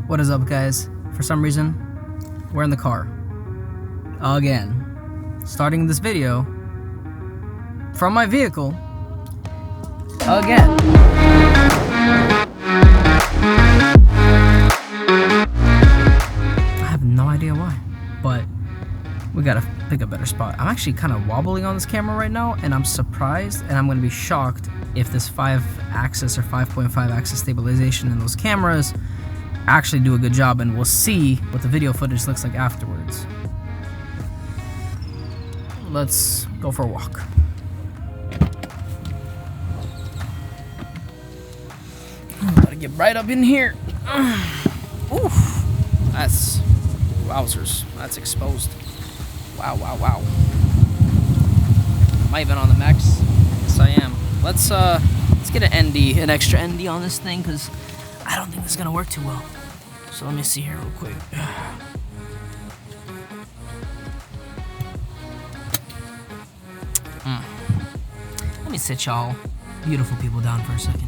What is up, guys? For some reason, we're in the car. Again. Starting this video from my vehicle. Again. I have no idea why, but we gotta pick a better spot. I'm actually kind of wobbling on this camera right now, and I'm surprised, and I'm gonna be shocked if this 5-axis or 5.5 axis stabilization in those cameras actually do a good job, and we'll see what the video footage looks like afterwards. Let's go for a walk. I'm about to get right up in here. Oof. That's wowzers. That's exposed. Wow, wow, wow. Am I even on the max? Yes, I am. Let's get an extra ND on this thing, because I don't think this is gonna work too well. So let me see here real quick. Let me sit y'all beautiful people down for a second.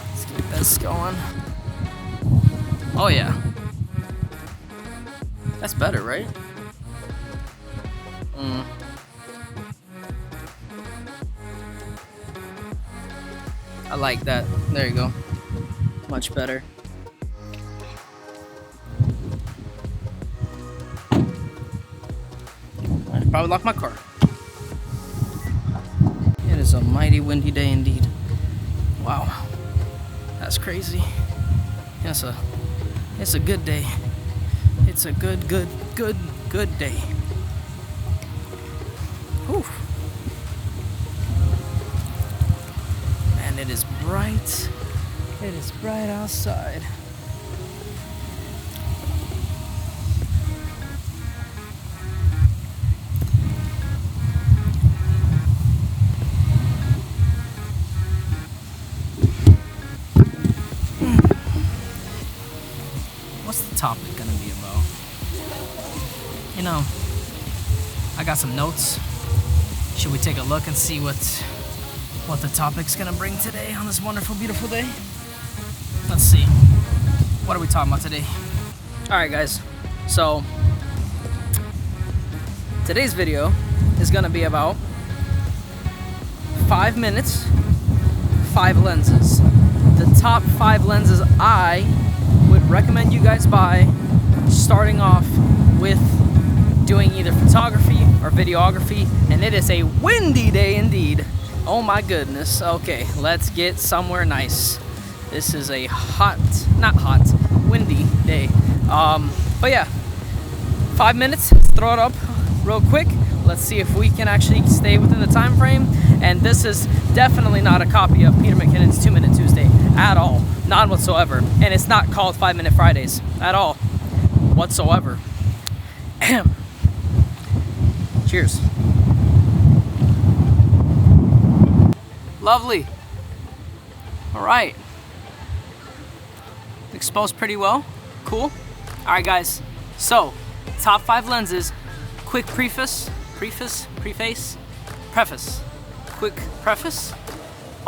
Let's get this going. Oh yeah. That's better, right? I like that. There you go. Much better. I should probably lock my car. It is a mighty windy day indeed. Wow. That's crazy. It's a good day. It's a good day. Whew. And it is bright. It is bright outside. What's the topic gonna be about? You know, I got some notes. Should we take a look and see what the topic's gonna bring today on this wonderful, beautiful day? Let's see. What are we talking about today? Alright, guys. So, today's video is gonna be about 5 minutes, 5 lenses. The top 5 lenses I would recommend you guys buy, starting off with doing either photography or videography, and it is a windy day indeed. Oh my goodness. Okay, let's get somewhere nice. This is a windy day. But yeah, 5 minutes, throw it up real quick. Let's see if we can actually stay within the time frame. And this is definitely not a copy of Peter McKinnon's 2 Minute Tuesday at all. None whatsoever. And it's not called 5 Minute Fridays at all whatsoever. Cheers. Lovely. All right. Exposed pretty well. Cool. All right, guys. So, top 5 lenses. Quick preface. Quick preface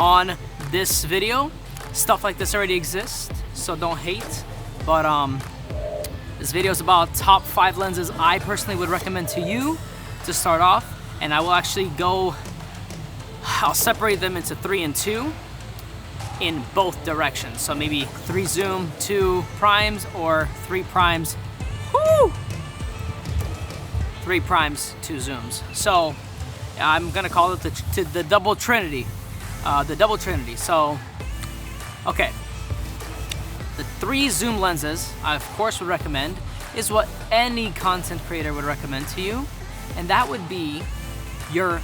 on this video. Stuff like this already exists, so don't hate. But this video is about top 5 lenses I personally would recommend to you to start off, and I will actually I'll separate them into 3 and 2 in both directions. So maybe 3 zoom, 2 primes, or 3 primes, 3 primes, 2 zooms. So I'm gonna call it the double trinity. So, okay. The 3 zoom lenses I of course would recommend is what any content creator would recommend to you, and that would be your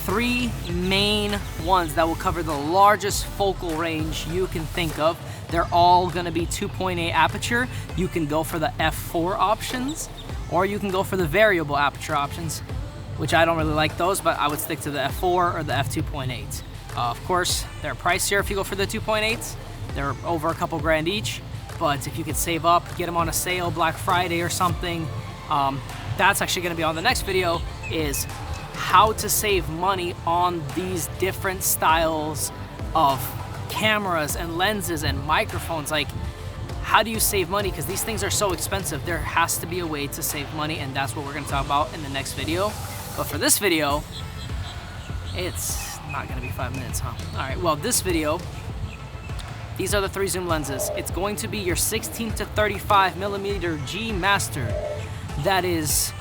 3 main ones that will cover the largest focal range you can think of. They're all gonna be 2.8 aperture. You can go for the f4 options, or you can go for the variable aperture options, which I don't really like those, but I would stick to the f4 or the f2.8. Of course, they're pricier if you go for the 2.8s. They're over a couple grand each, but if you could save up, get them on a sale Black Friday or something, that's actually gonna be on the next video, is how to save money on these different styles of cameras and lenses and microphones. Like, how do you save money? Because these things are so expensive. There has to be a way to save money, and that's what we're gonna talk about in the next video. But for this video, it's not gonna be 5 minutes, huh? All right, well, this video, these are the 3 zoom lenses. It's going to be your 16 to 35 millimeter G Master. That is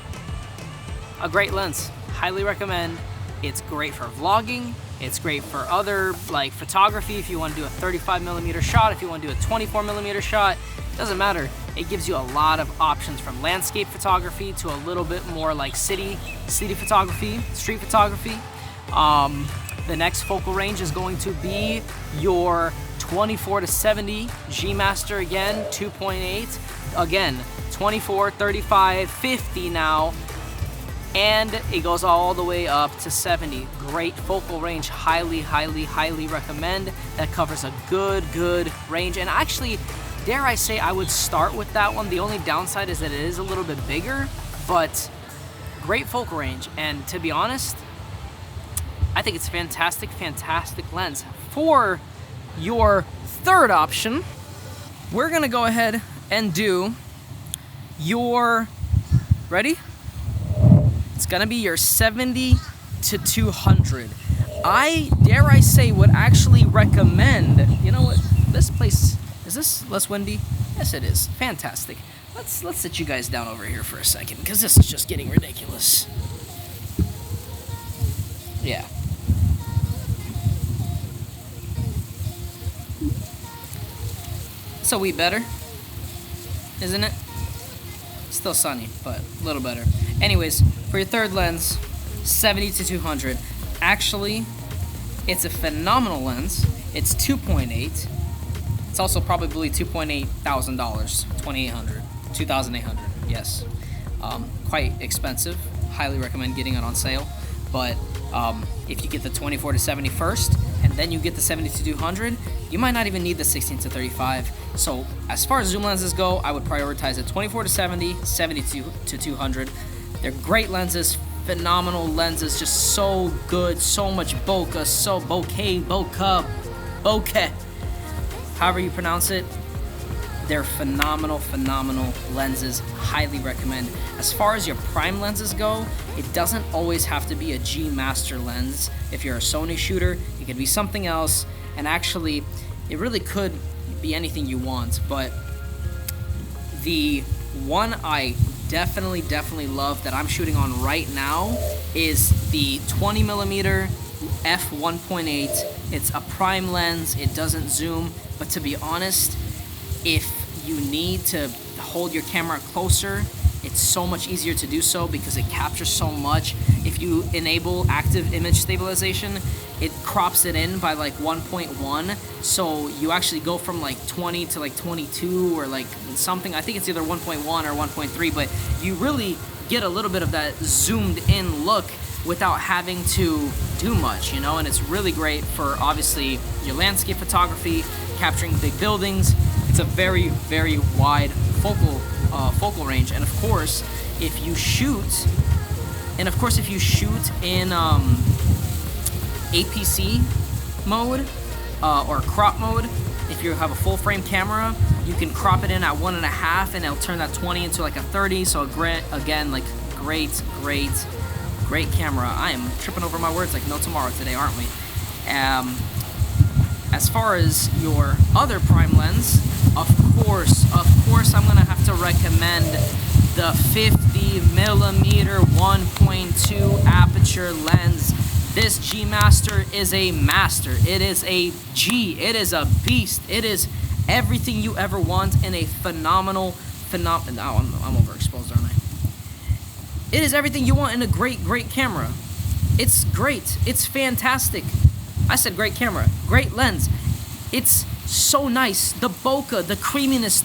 a great lens. Highly recommend. It's great for vlogging. It's great for other, like, photography. If you want to do a 35 millimeter shot, if you want to do a 24 millimeter shot, doesn't matter. It gives you a lot of options, from landscape photography to a little bit more like city photography, street photography. The next focal range is going to be your 24 to 70 G Master, again, 2.8. Again, 24, 35, 50 now, and it goes all the way up to 70. Great focal range. Highly, highly, highly recommend. That covers a good range. And actually, dare I say, I would start with that one. The only downside is that it is a little bit bigger, but great focal range. And to be honest, I think it's fantastic lens. For your third option, we're gonna go ahead and do your, ready? It's gonna be your 70 to 200. I, dare I say, would actually recommend, you know what, this place, is this less windy? Yes, it is. Fantastic. Let's sit you guys down over here for a second, because this is just getting ridiculous. Yeah. It's a wee better, isn't it? Still sunny, but a little better. Anyways, for your third lens, 70 to 200. Actually, it's a phenomenal lens. It's 2.8. It's also probably $2.8 thousand, $2,800, $2,800. Yes, quite expensive. Highly recommend getting it on sale. But if you get the 24 to 70 first, and then you get the 70 to 200, you might not even need the 16 to 35. So as far as zoom lenses go, I would prioritize it 24 to 70, 72 to 200. They're great lenses, phenomenal lenses, just so good, so much bokeh, so bokeh, however you pronounce it. They're phenomenal lenses. Highly recommend. As far as your prime lenses go, it doesn't always have to be a G Master lens. If you're a Sony shooter, it could be something else. And actually, it really could be anything you want. But the one I definitely love that I'm shooting on right now is the 20 millimeter f1.8. It's a prime lens. It doesn't zoom, but to be honest, if you need to hold your camera closer, it's so much easier to do so because it captures so much. If you enable active image stabilization, it crops it in by like 1.1, so you actually go from like 20 to like 22 or like something. I think it's either 1.1 or 1.3, but you really get a little bit of that zoomed in look without having to do much, you know. And it's really great for obviously your landscape photography, capturing big buildings. It's a very wide focal range. And of course, if you shoot in APC mode or crop mode, if you have a full frame camera, you can crop it in at 1.5, and it'll turn that 20 into like a 30. So again, like great camera. I am tripping over my words like no tomorrow today, aren't we? As far as your other prime lens, of course, I'm gonna have to recommend the 50 millimeter 1.2 aperture lens. This G Master is a master. It is a G. It is a beast. It is everything you ever want in a phenomenal. Oh, I'm overexposed, aren't I? It is everything you want in a great camera. It's great. It's fantastic. I said great camera, great lens. It's so nice. The bokeh, the creaminess,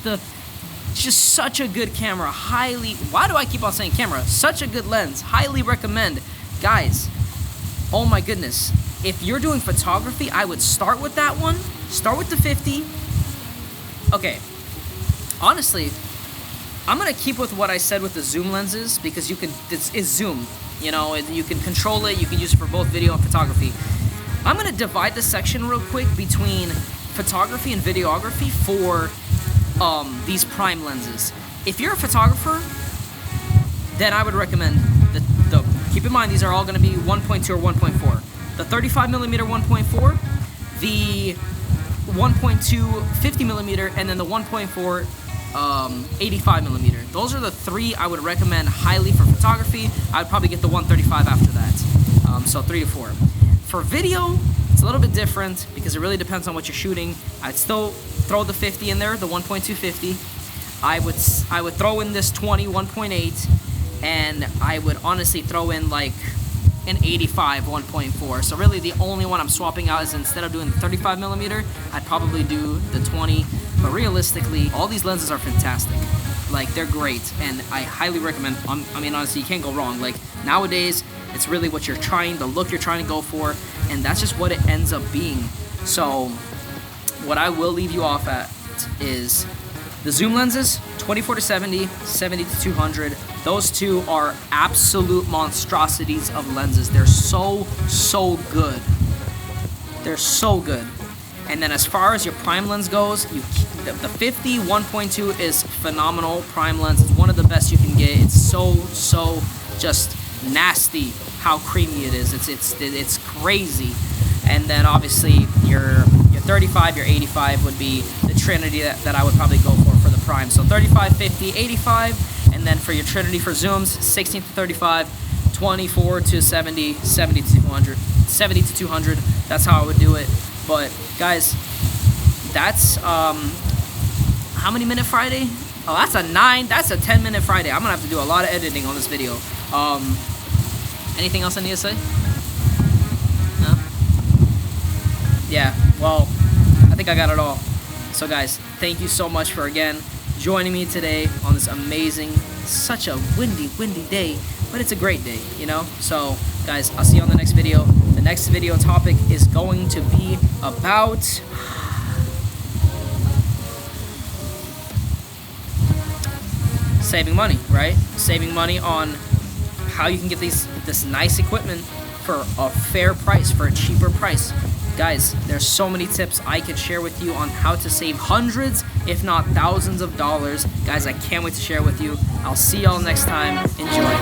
just such a good camera. Why do I keep on saying camera? Such a good lens. Highly recommend. Guys, oh my goodness. If you're doing photography, I would start with that one. Start with the 50. Okay. Honestly, I'm gonna keep with what I said with the zoom lenses because it's zoom. You know, you can control it. You can use it for both video and photography. I'm gonna divide this section real quick between photography and videography for these prime lenses. If you're a photographer, then I would recommend keep in mind these are all going to be 1.2 or 1.4. The 35mm 1.4, the 1.2 50mm, and then the 1.4 85mm. Those are the three I would recommend highly for photography. I'd probably get the 135 after that. So 3 to 4. For video, it's a little bit different because it really depends on what you're shooting. I'd still throw the 50 in there, the 1.2 50. I would throw in this 20 1.8, and I would honestly throw in like an 85 1.4. So really the only one I'm swapping out is, instead of doing the 35mm, I'd probably do the 20. But realistically, all these lenses are fantastic. Like, they're great, and I highly recommend. I mean, honestly, you can't go wrong. Like, nowadays, it's really what you're trying, the look you're trying to go for, and that's just what it ends up being. So what I will leave you off at is the zoom lenses, 24 to 70, 70 to 200. Those two are absolute monstrosities of lenses. They're so good. They're so good. And then as far as your prime lens goes, the 50 1.2 is phenomenal prime lens. It's one of the best you can get. It's so just nasty how creamy it is. It's crazy. And then obviously your 35, your 85 would be the Trinity that I would probably go for the prime. So 35, 50, 85, and then for your Trinity for zooms, 16 to 35, 24 to 70, 70 to 200, 70 to 200. That's how I would do it. But guys, that's how many minute Friday? Oh, that's a 10-minute Friday. I'm gonna have to do a lot of editing on this video. Anything else I need to say? No? Yeah, well, I think I got it all. So guys, thank you so much for, again, joining me today on this amazing, such a windy day, but it's a great day, you know? So guys, I'll see you on the next video. The next video topic is going to be about saving money, right? Saving money on how you can get this nice equipment for a fair price, for a cheaper price. Guys, there's so many tips I could share with you on how to save hundreds, if not thousands of dollars. Guys, I can't wait to share with you. I'll see y'all next time. Enjoy.